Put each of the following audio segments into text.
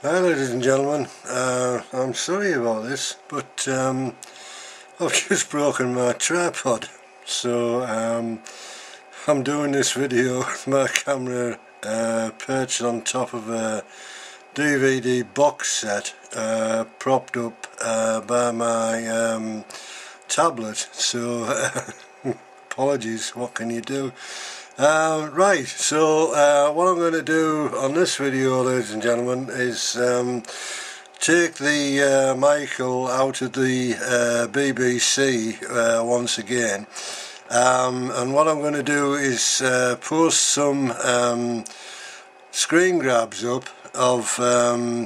Hi ladies and gentlemen, I'm sorry about this, but I've just broken my tripod, so I'm doing this video with my camera perched on top of a DVD box set propped up by my tablet, so apologies, what can you do? Right, so what I'm going to do on this video, ladies and gentlemen, is take the Michael out of the BBC once again, and what I'm going to do is post some screen grabs up of,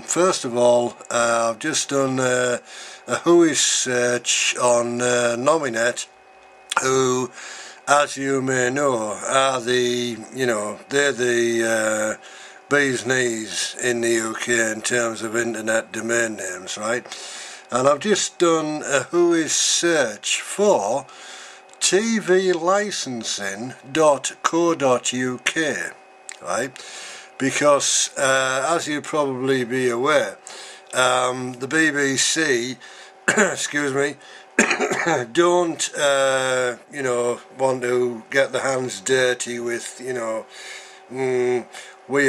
first of all, I've just done a guise search on Nominet, who, as you may know, are the, they're the bee's knees in the UK in terms of internet domain names, right? And I've just done a guise search for tvlicensing.co.uk, right? Because, as you probably be aware, the BBC, excuse me, don't want to get their hands dirty with we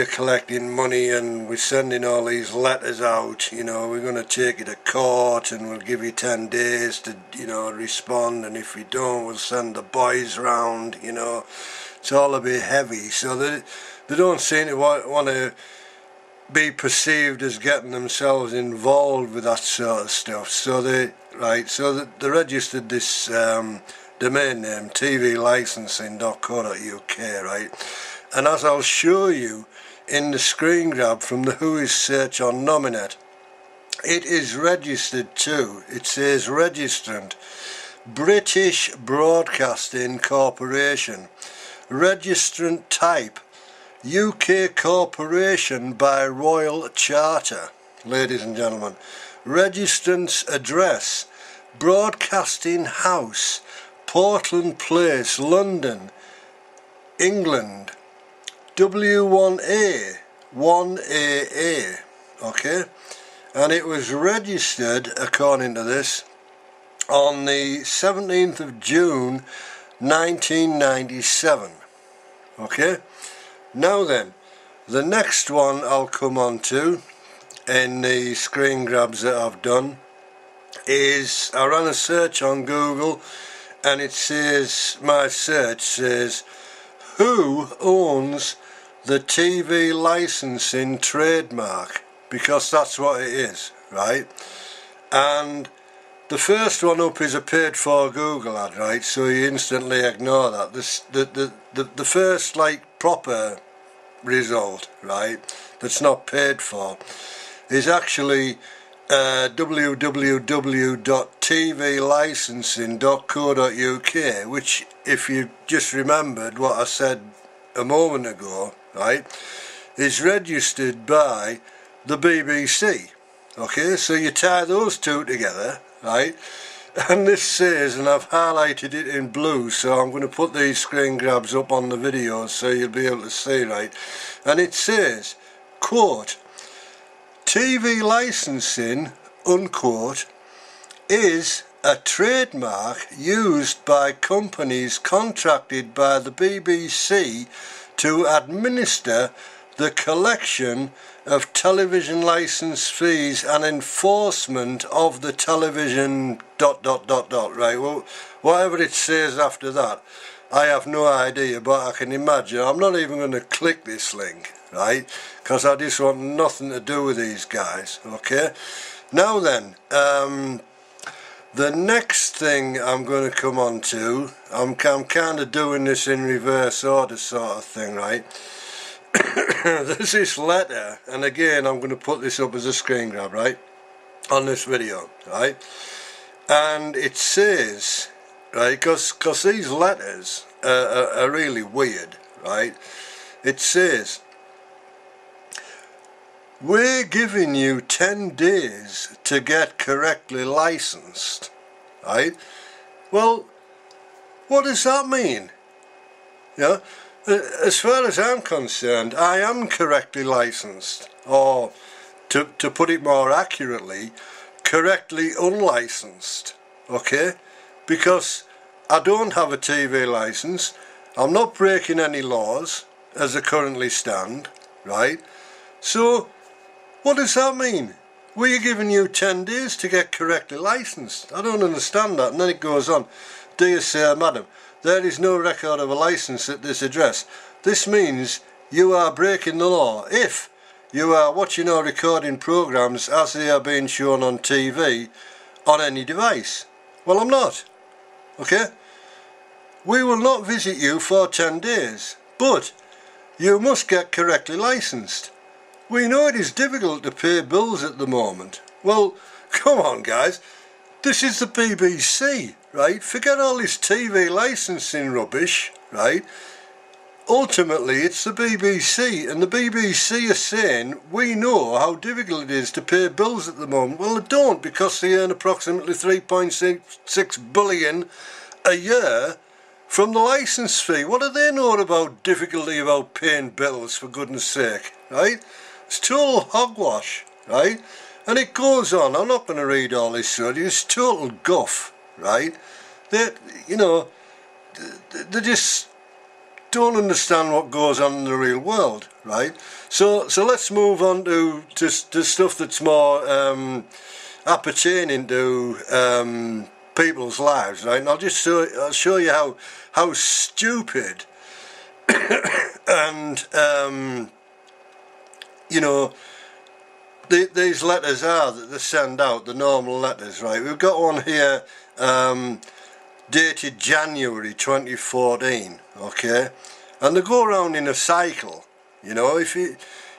are collecting money and we're sending all these letters out, we're going to take you to court and we'll give you 10 days to respond, and if you don't we'll send the boys round. It's all a bit heavy, so they don't seem to want to be perceived as getting themselves involved with that sort of stuff. So they registered this domain name, tvlicensing.co.uk, right? And as I'll show you in the screen grab from the guise search on Nominet, it is registered to, it says registrant, British Broadcasting Corporation, registrant type, UK Corporation by Royal Charter, ladies and gentlemen. Registrant's address, Broadcasting House, Portland Place, London, England, W1A, 1AA, okay? And it was registered, according to this, on the 17th of June 1997, okay? Now then, the next one I'll come on to in the screen grabs that I've done is, I ran a search on Google and it says, my search says, who owns the TV licensing trademark? Because that's what it is, right? And the first one up is a paid for Google ad, right? So you instantly ignore that. The first proper result, right, that's not paid for, is actually www.tvlicensing.co.uk, which, if you just remembered what I said a moment ago, right, is registered by the BBC. Okay, so you tie those two together, right, and this says, and I've highlighted it in blue, so I'm going to put these screen grabs up on the video so you'll be able to see, right, and it says, quote, TV licensing, unquote, is a trademark used by companies contracted by the BBC to administer the collection of television license fees and enforcement of the television ... right? Well, whatever it says after that, I have no idea, but I can imagine. I'm not even going to click this link, right? Because I just want nothing to do with these guys, okay? Now then, the next thing I'm going to come on to, I'm kind of doing this in reverse order sort of thing, right? There's this letter, and again I'm going to put this up as a screen grab, right, on this video, right, and it says, right, because these letters are really weird, right, it says, we're giving you 10 days to get correctly licensed, right? Well, what does that mean? As far as I'm concerned, I am correctly licensed, or to put it more accurately, correctly unlicensed, okay? Because I don't have a TV license, I'm not breaking any laws as they currently stand, right? So what does that mean? We're giving you 10 days to get correctly licensed. I don't understand that. And then it goes on, dear sir, madam, there is no record of a license at this address. This means you are breaking the law if you are watching or recording programs as they are being shown on TV on any device. Well, I'm not. Okay? We will not visit you for 10 days, but you must get correctly licensed. We know it is difficult to pay bills at the moment. Well, come on guys, this is the BBC, right? Forget all this TV licensing rubbish, right? Ultimately it's the BBC, and the BBC are saying we know how difficult it is to pay bills at the moment. Well, they don't, because they earn approximately 3.6 billion a year from the licence fee. What do they know about difficulty about paying bills, for goodness sake, right? It's total hogwash, right? And it goes on. I'm not going to read all this through. It's total guff, right? They just don't understand what goes on in the real world, right? So let's move on to stuff that's more appertaining to people's lives, right? And I'll show you how stupid and you know, these letters are that they send out, the normal letters, right? We've got one here dated January 2014, okay? And they go around in a cycle, you know. If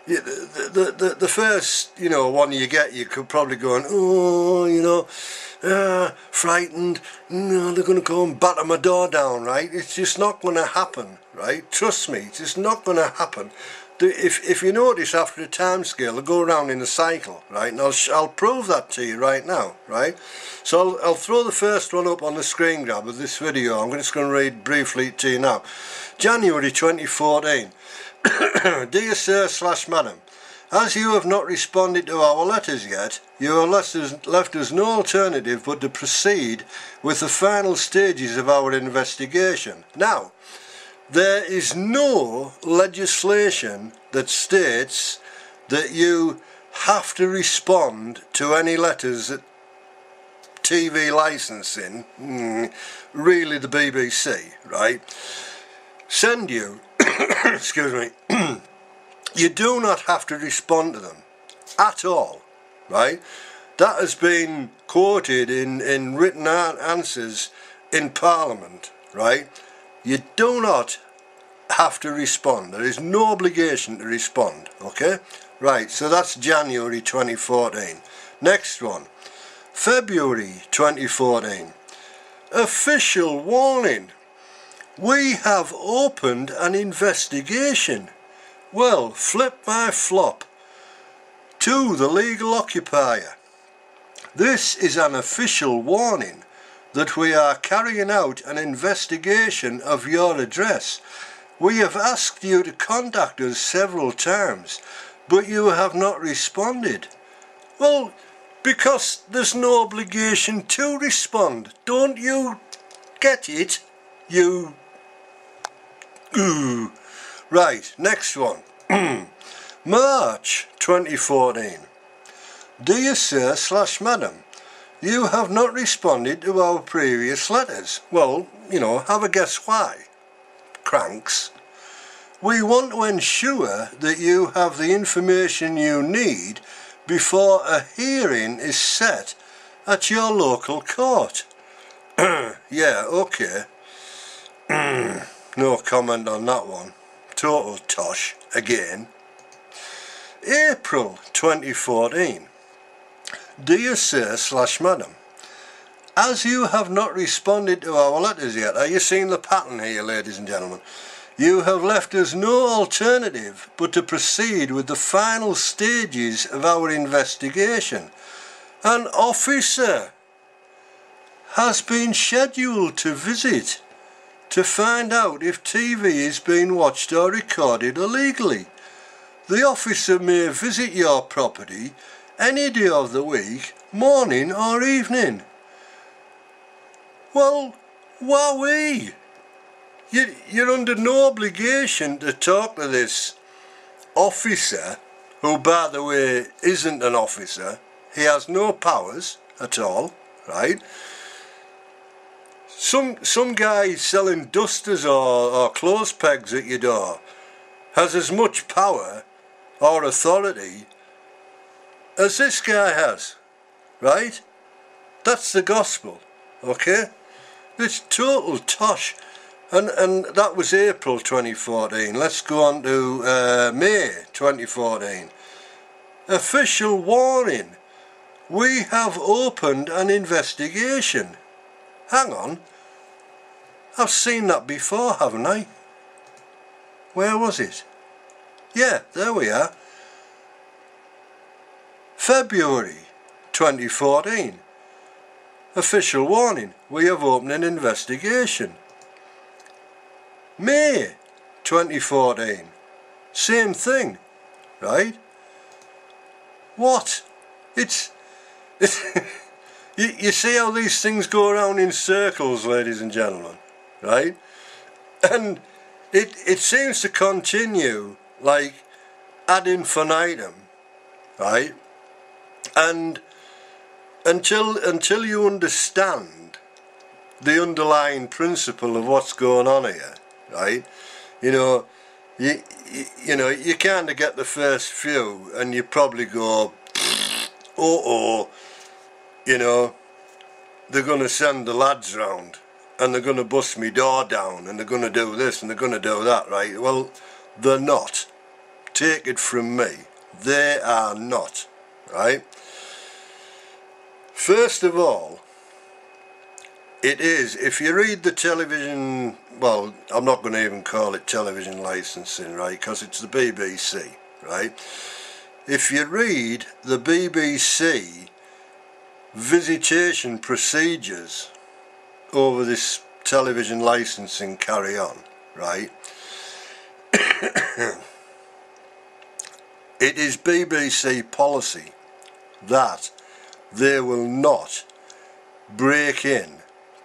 the first, you know, one you get, you could probably go on, oh, you know, frightened, no, they're going to go and batter my door down, right? It's just not going to happen, right? Trust me, it's just not going to happen. If you notice, after a time scale, they go around in a cycle, right? And I'll prove that to you right now, right? So I'll throw the first one up on the screen grab of this video. I'm just going to read briefly to you now. January 2014. Dear sir / madam, as you have not responded to our letters yet, you have left us no alternative but to proceed with the final stages of our investigation. Now, there is no legislation that states that you have to respond to any letters that TV licensing, really the BBC, right, send you, excuse me, you do not have to respond to them at all, right? That has been quoted in written answers in Parliament, right? You do not have to respond. There is no obligation to respond, okay? Right, so that's January 2014. Next one, February 2014. Official warning. We have opened an investigation. Well, flip my flop. To the legal occupier. This is an official warning that we are carrying out an investigation of your address. We have asked you to contact us several times, but you have not responded. Well, because there's no obligation to respond. Don't you get it? You... Ooh. Right, next one. March 2014. Dear sir / madam, you have not responded to our previous letters. Well, you know, have a guess why. Cranks. We want to ensure that you have the information you need before a hearing is set at your local court. Yeah, okay. No comment on that one. Total tosh again. April 2014. Dear sir / madam, as you have not responded to our letters yet, are you seeing the pattern here, ladies and gentlemen? You have left us no alternative but to proceed with the final stages of our investigation. An officer has been scheduled to visit to find out if TV is being watched or recorded illegally. The officer may visit your property any day of the week, morning or evening. Well, wowee! You're under no obligation to talk to this officer, who, by the way, isn't an officer. He has no powers at all, right? Some guy selling dusters or clothes pegs at your door has as much power or authority as this guy has, right? That's the gospel, okay? It's total tosh. And that was April 2014. Let's go on to May 2014. Official warning. We have opened an investigation. Hang on. I've seen that before, haven't I? Where was it? Yeah, there we are. February 2014. Official warning. We have opened an investigation. May 2014. Same thing, right? What? It's you see how these things go around in circles, ladies and gentlemen, right? And it seems to continue like ad infinitum, right? And until you understand the underlying principle of what's going on here, right? You know, you kind of get the first few, and you probably go, oh, you know, they're going to send the lads round, and they're going to bust me door down, and they're going to do this, and they're going to do that, right? Well, they're not. Take it from me. They are not, right? First of all, it is, if you read the television, well, I'm not going to even call it television licensing, right, because it's the BBC, right? If you read the BBC visitation procedures over this television licensing carry on, right, it is BBC policy that they will not break in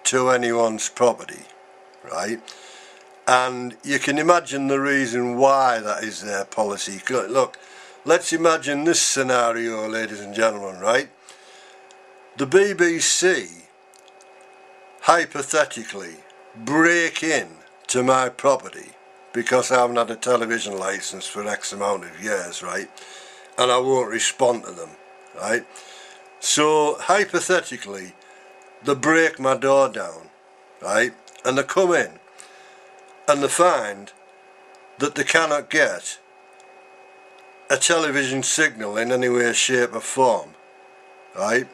to anyone's property, right? And you can imagine the reason why that is their policy. Look, let's imagine this scenario, ladies and gentlemen, right? The BBC hypothetically break in to my property because I haven't had a television license for X amount of years, right? And I won't respond to them, right? So hypothetically, they break my door down, right? And they come in and they find that they cannot get a television signal in any way, shape or form, right?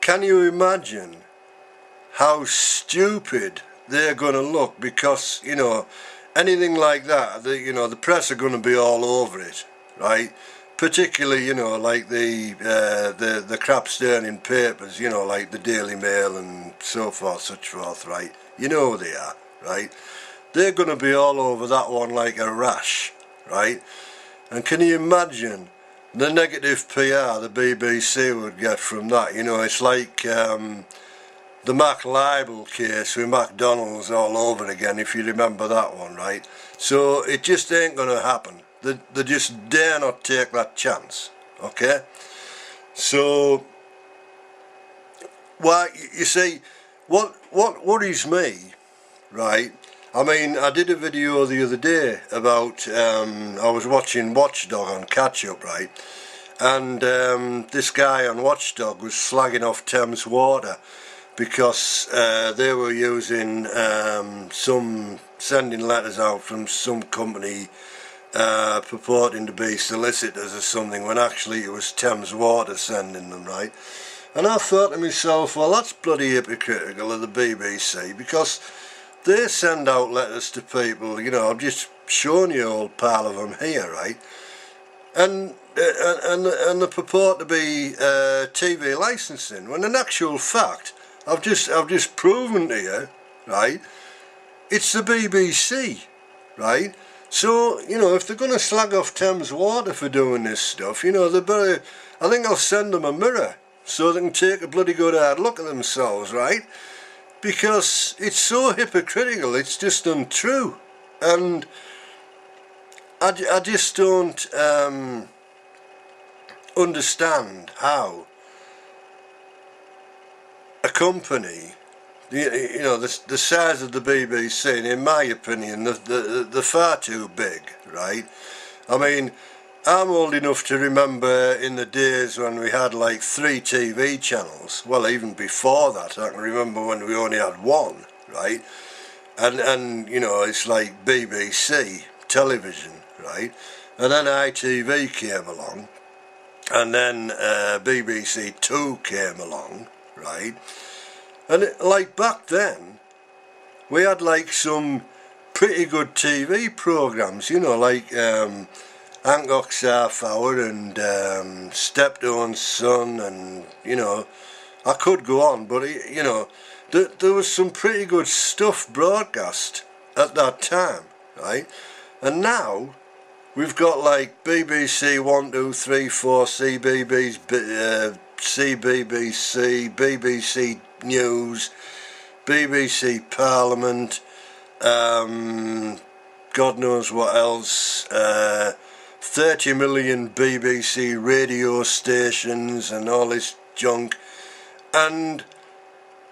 Can you imagine how stupid they're going to look? Because, you know, anything like that, the press are going to be all over it, right? Particularly, you know, like the crap sterling papers, you know, like the Daily Mail and so forth, such forth, right? You know who they are, right? They're going to be all over that one like a rash, right? And can you imagine the negative PR the BBC would get from that? You know, it's like the Mac libel case with McDonald's all over again, if you remember that one, right? So it just ain't going to happen. They just dare not take that chance, okay? So, why, you see, what worries me, right? I mean, I did a video the other day about, I was watching Watchdog on Catch Up, right? And this guy on Watchdog was slagging off Thames Water because they were using sending letters out from some company purporting to be solicitors or something, when actually it was Thames Water sending them, right? And I thought to myself, well, that's bloody hypocritical of the BBC, because they send out letters to people, you know, I've just shown you a whole pile of them here, right? And they purport to be TV licensing, when in actual fact, I've just proven to you, right, it's the BBC, right? So, you know, if they're going to slag off Thames Water for doing this stuff, you know, they better, I think I'll send them a mirror so they can take a bloody good hard look at themselves, right? Because it's so hypocritical, it's just untrue. And I just don't understand how a company, you know, the size of the BBC, and in my opinion, they're far too big, right? I mean, I'm old enough to remember in the days when we had like 3 TV channels. Well, even before that, I can remember when we only had 1, right? And you know, it's like BBC television, right? And then ITV came along, and then BBC 2 came along, right? And like back then, we had like some pretty good TV programmes, you know, like Hancock's Half Hour and Steptoe's Son, and, you know, I could go on, but, you know, there was some pretty good stuff broadcast at that time, right? And now we've got like BBC 1, 2, 3, 4, CBBC, BBC News, BBC Parliament, God knows what else, 30 million BBC radio stations and all this junk, and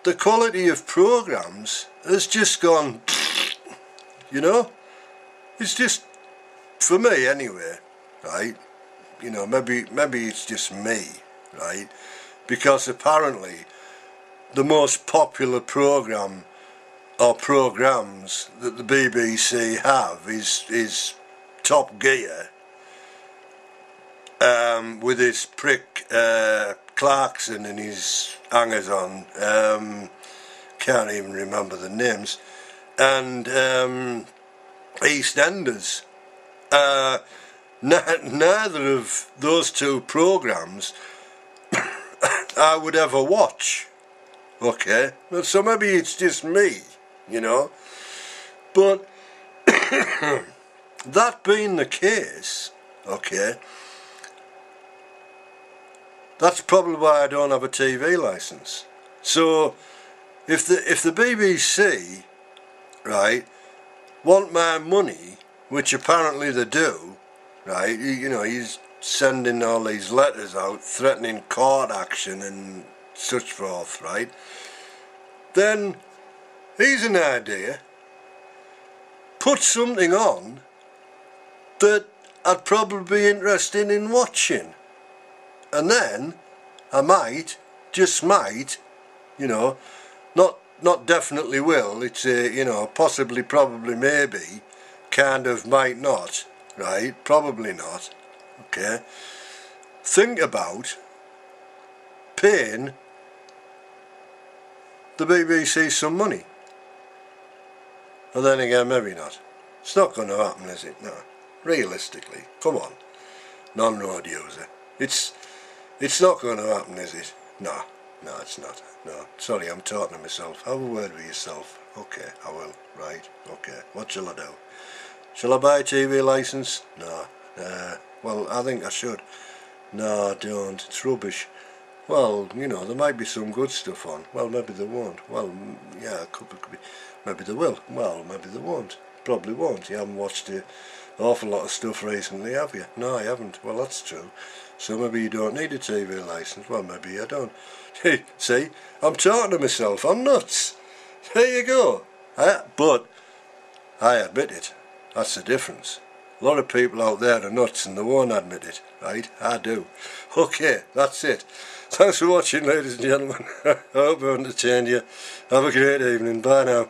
the quality of programmes has just gone, you know, it's just, for me anyway, right, you know, maybe it's just me, right, because apparently the most popular programme or programmes that the BBC have is Top Gear, with his prick Clarkson and his hangers on, can't even remember the names, and EastEnders. Neither of those 2 programmes I would ever watch, okay, so maybe it's just me, you know, but that being the case, okay, that's probably why I don't have a TV licence. So if the BBC, right, want my money, which apparently they do, right, you know, he's sending all these letters out threatening court action and such forth, right, then here's an idea: put something on that I'd probably be interested in watching, and then I might, just might, you know, not definitely will, it's a, you know, possibly, probably, maybe, kind of, might not, right, probably not, okay, think about paying the BBC some money. And then again, maybe not. It's not going to happen, is it? No. Realistically, come on, non-road user. It's not going to happen, is it? No, it's not. No, sorry, I'm talking to myself. Have a word with yourself. Okay, I will. Right, okay. What shall I do? Shall I buy a TV licence? No. Well, I think I should. No, I don't. It's rubbish. Well, you know, there might be some good stuff on. Well, maybe there won't. Well, yeah, it could be. Maybe they will. Well, maybe they won't. Probably won't. You haven't watched an awful lot of stuff recently, have you? No, I haven't. Well, that's true. So maybe you don't need a TV licence. Well, maybe you don't. See, I'm talking to myself. I'm nuts. There you go. But I admit it. That's the difference. A lot of people out there are nuts and they won't admit it, right? I do. Okay, that's it. Thanks for watching, ladies and gentlemen. I hope I entertained you. Have a great evening. Bye now.